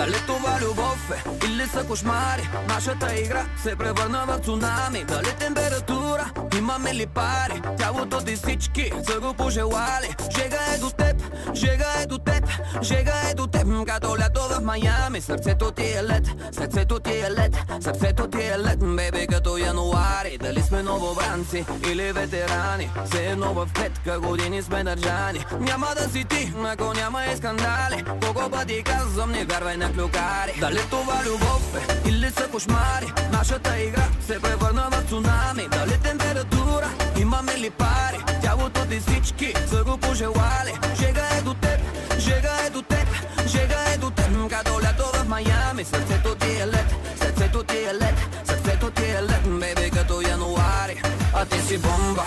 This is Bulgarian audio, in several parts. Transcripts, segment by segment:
Дали това любов е или са кошмари? Нашата игра се превърна в цунами. Дали температура, имаме ли пари? Тялото ти всички са го пожелали. Жега е до теб, жега е до теб, жега е до теб, като лято в Майами. Сърцето ти е лед, сърцето ти е лед, сърцето ти е лед, бебе, като януари. Дали сме новобранци или ветерани, все едно в клетка години сме държани. Няма да си ти, ако няма и скандали. Колко пъти казвам, не вярвай на клюкари. Дали това любов е или са кошмари? Нашата игра се превърна в цунами. Дали температура, имаме ли пари? Тялото ти всички са го пожелали. Жега е до теб, жега е до теб, жега е до теб, като лято в Майами. Сърцето ти е лед, сърцето ти е лед, сърцето ти е лед, бебе, като януари. А ти си бомба,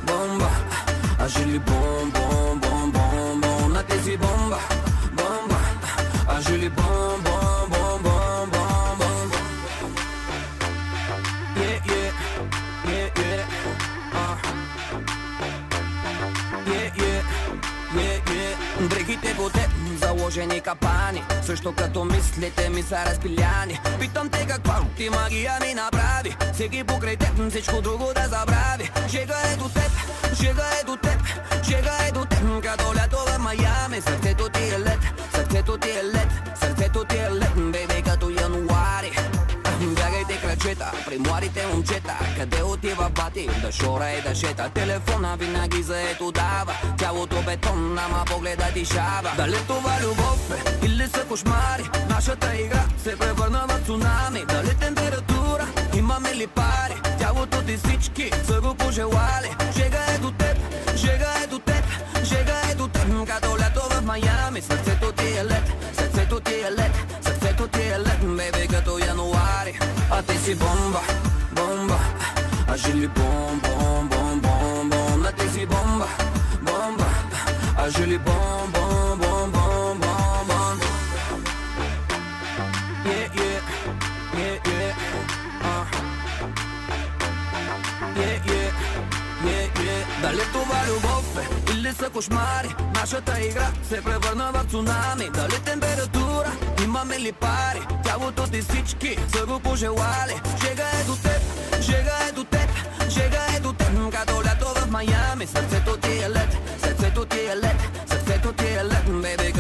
бомба, а жили бом, бом, бом, бом, бом. А ти си бомба, бомба, а жили бом, бом, бом, бом, бом, бом. Yeah, yeah, yeah, yeah, yeah, yeah, yeah, yeah. Дрехите по теб, заложени капани, също като мислите ми са разпиляни. Питам те каква ти магия ми направи, всеки покрай теб всичко друго да забрави. Жега е до теб, жега е до теб, жега е до теб, като лято в Майами. Сърцето ти е лед, сърцето ти е лед, сърцето ти е лед, бебе, като януари. Бягайте крачета при младите момчета, къде отива бати, да шора и да шета. Телефона винаги заето дава, тялото бетон, ама погледа ти шава. Дали това любов е или са кошмари? Нашата игра се превърна в цунами. Дали температура, имаме ли пари? Тялото ти всички са го пожелали. Жега е до теб, жега е до теб, жега е до теб, като лято в Майами. Сърцето ти е лед, сърцето ти е лед, сърцето ти е лед, бебе, като януари. А ти си бомба, бомба, а жили бом, бом, бом, бом, бом. А ти си бомба, бомба, а жили бом, бом, бом, бом, бом, бом. Yeah, yeah, yeah, yeah, yeah, yeah, yeah, yeah. Дали това любов е или са кошмари? Нашата игра се превърна в цунами. Дали температура, имаме ли пари? Тялото ти всички са го пожелали. Жега е до теб, жега е до теб, жега е до теб, като лято в Майами. Сърцето ти е лед, сърцето ти е лед, сърцето ти е лед, бебе,